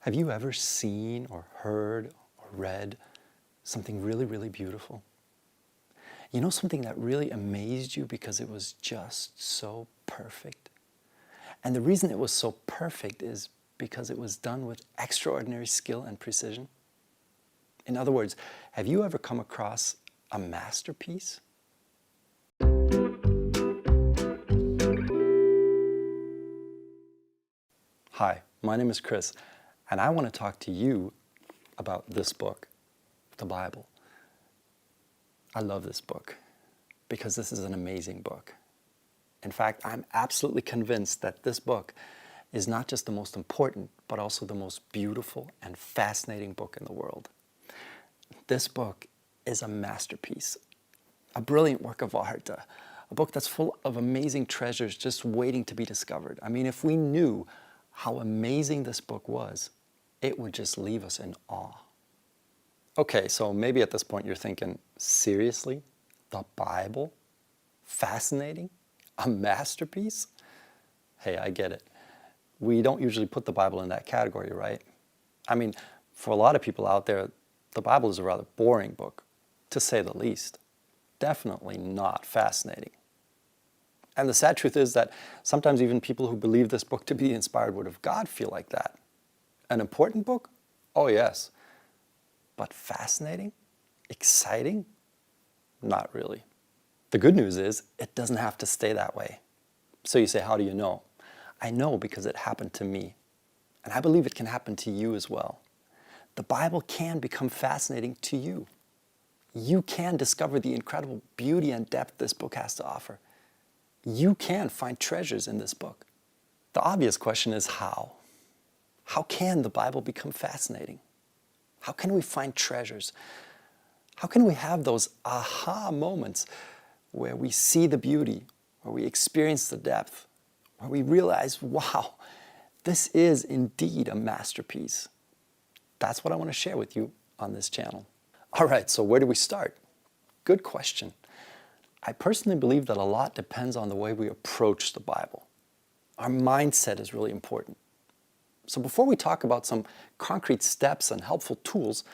Have you ever seen or heard or read something really, really beautiful? You know, something that really amazed you because it was just so perfect? And the reason it was so perfect is because it was done with extraordinary skill and precision. In other words, have you ever come across a masterpiece? Hi, my name is Chris, and I want to talk to you about this book, the Bible. I love this book because this is an amazing book. In fact, I'm absolutely convinced that this book is not just the most important, but also the most beautiful and fascinating book in the world. This book is a masterpiece, a brilliant work of art, a book that's full of amazing treasures just waiting to be discovered. I mean, if we knew how amazing this book was, it would just leave us in awe. Okay, so maybe at this point you're thinking, seriously? The Bible? Fascinating? A masterpiece? Hey, I get it. We don't usually put the Bible in that category, right? I mean, for a lot of people out there, the Bible is a rather boring book, to say the least. Definitely not fascinating. And the sad truth is that sometimes even people who believe this book to be the inspired word of God feel like that. An important book? Oh yes. But fascinating? Exciting? Not really. The good news is it doesn't have to stay that way. So you say, how do you know? I know because it happened to me. And I believe it can happen to you as well. The Bible can become fascinating to you. You can discover the incredible beauty and depth this book has to offer. You can find treasures in this book. The obvious question is how? How can the Bible become fascinating? How can we find treasures? How can we have those aha moments where we see the beauty, where we experience the depth, where we realize, wow, this is indeed a masterpiece? That's what I want to share with you on this channel. All right, so where do we start? Good question. I personally believe that a lot depends on the way we approach the Bible. Our mindset is really important. So before we talk about some concrete steps and helpful tools,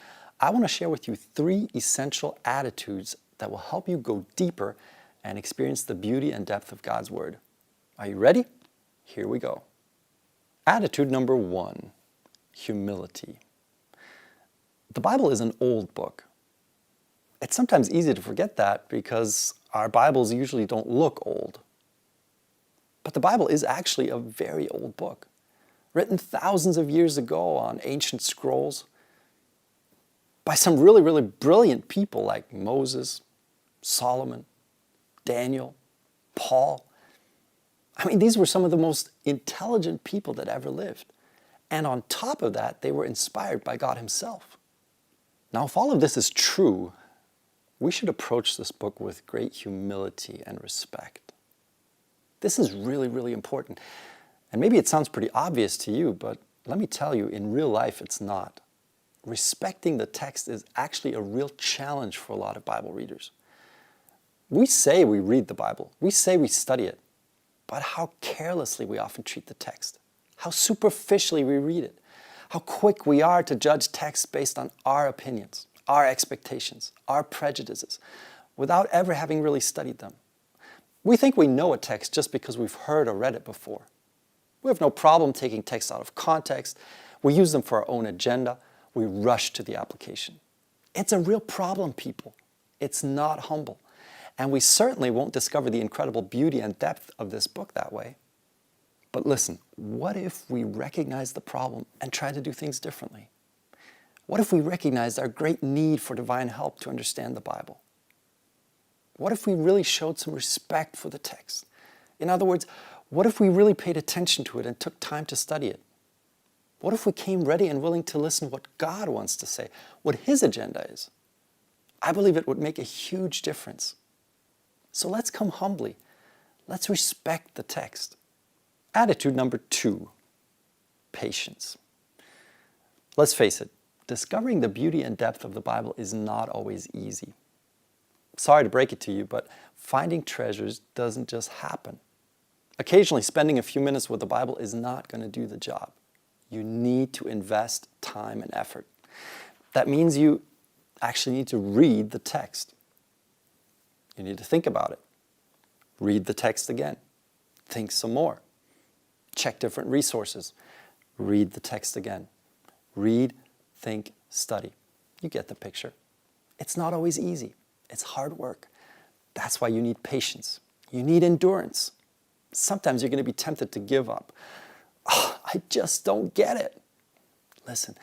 I want to share with you 3 essential attitudes that will help you go deeper and experience the beauty and depth of God's Word. Are you ready? Here we go. Attitude number 1, humility. The Bible is an old book. It's sometimes easy to forget that because our Bibles usually don't look old. But the Bible is actually a very old book, written thousands of years ago on ancient scrolls by some really, really brilliant people like Moses, Solomon, Daniel, Paul. I mean, these were some of the most intelligent people that ever lived. And on top of that, they were inspired by God Himself. Now, if all of this is true, we should approach this book with great humility and respect. This is really, really important. And maybe it sounds pretty obvious to you, but let me tell you, in real life, it's not. Respecting the text is actually a real challenge for a lot of Bible readers. We say we read the Bible. We say we study it. But how carelessly we often treat the text. How superficially we read it. How quick we are to judge texts based on our opinions, our expectations, our prejudices, without ever having really studied them. We think we know a text just because we've heard or read it before. We have no problem taking texts out of context. We use them for our own agenda. We rush to the application. It's a real problem, people. It's not humble. And we certainly won't discover the incredible beauty and depth of this book that way. But listen, what if we recognize the problem and try to do things differently? What if we recognized our great need for divine help to understand the Bible? What if we really showed some respect for the text? In other words, what if we really paid attention to it and took time to study it? What if we came ready and willing to listen to what God wants to say, what His agenda is? I believe it would make a huge difference. So let's come humbly. Let's respect the text. Attitude number 2, patience. Let's face it, discovering the beauty and depth of the Bible is not always easy. Sorry to break it to you, but finding treasures doesn't just happen. Occasionally, spending a few minutes with the Bible is not going to do the job. you need to invest time and effort. That means you actually need to read the text. You need to think about it. Read the text again. Think some more. Check different resources. Read the text again. Read, think, study. You get the picture. It's not always easy. It's hard work. That's why you need patience. You need endurance. Sometimes you're going to be tempted to give up. Oh, I just don't get it. Listen,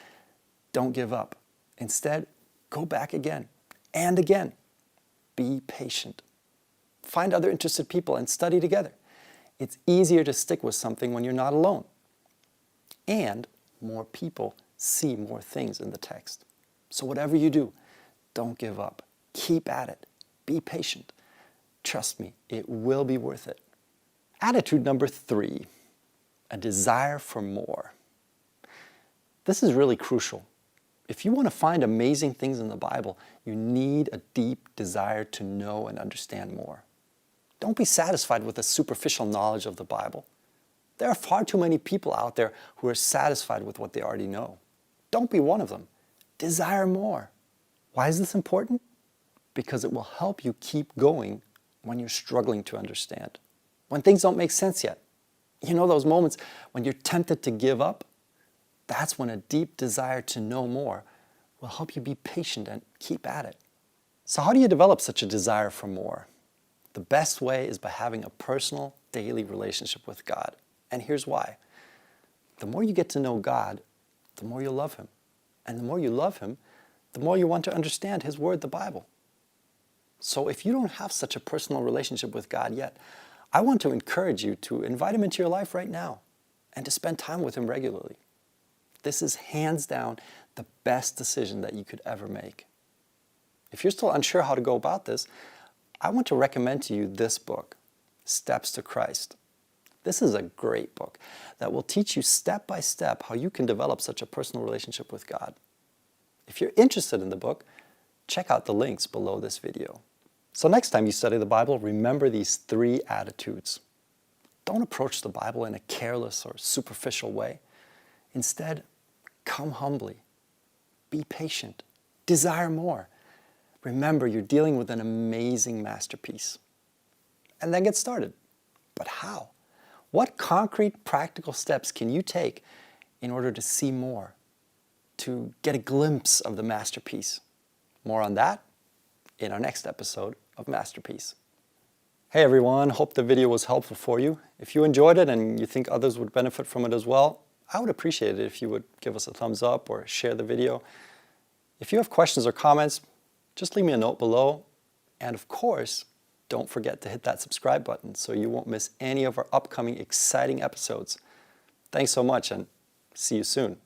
don't give up. Instead, go back again and again. Be patient. Find other interested people and study together. It's easier to stick with something when you're not alone. And more people see more things in the text. So whatever you do, don't give up. Keep at it. Be patient. Trust me, it will be worth it. Attitude number 3, a desire for more. This is really crucial. If you want to find amazing things in the Bible, you need a deep desire to know and understand more. Don't be satisfied with a superficial knowledge of the Bible. There are far too many people out there who are satisfied with what they already know. Don't be one of them. Desire more. Why is this important? Because it will help you keep going when you're struggling to understand, when things don't make sense yet. You know those moments when you're tempted to give up? That's when a deep desire to know more will help you be patient and keep at it. So how do you develop such a desire for more? The best way is by having a personal, daily relationship with God. And here's why. The more you get to know God, the more you love Him. And the more you love Him, the more you want to understand His Word, the Bible. So if you don't have such a personal relationship with God yet, I want to encourage you to invite Him into your life right now and to spend time with Him regularly. This is hands down the best decision that you could ever make. If you're still unsure how to go about this, I want to recommend to you this book, Steps to Christ. This is a great book that will teach you step by step how you can develop such a personal relationship with God. If you're interested in the book, check out the links below this video. So next time you study the Bible, remember these 3 attitudes. Don't approach the Bible in a careless or superficial way. Instead, come humbly. Be patient. Desire more. Remember, you're dealing with an amazing masterpiece. And then get started. But how? What concrete, practical steps can you take in order to see more, to get a glimpse of the masterpiece? More on that in our next episode of Masterpiece. Hey everyone, hope the video was helpful for you. If you enjoyed it and you think others would benefit from it as well, I would appreciate it if you would give us a thumbs up or share the video. If you have questions or comments, just leave me a note below. And of course, don't forget to hit that subscribe button so you won't miss any of our upcoming exciting episodes. Thanks so much and see you soon.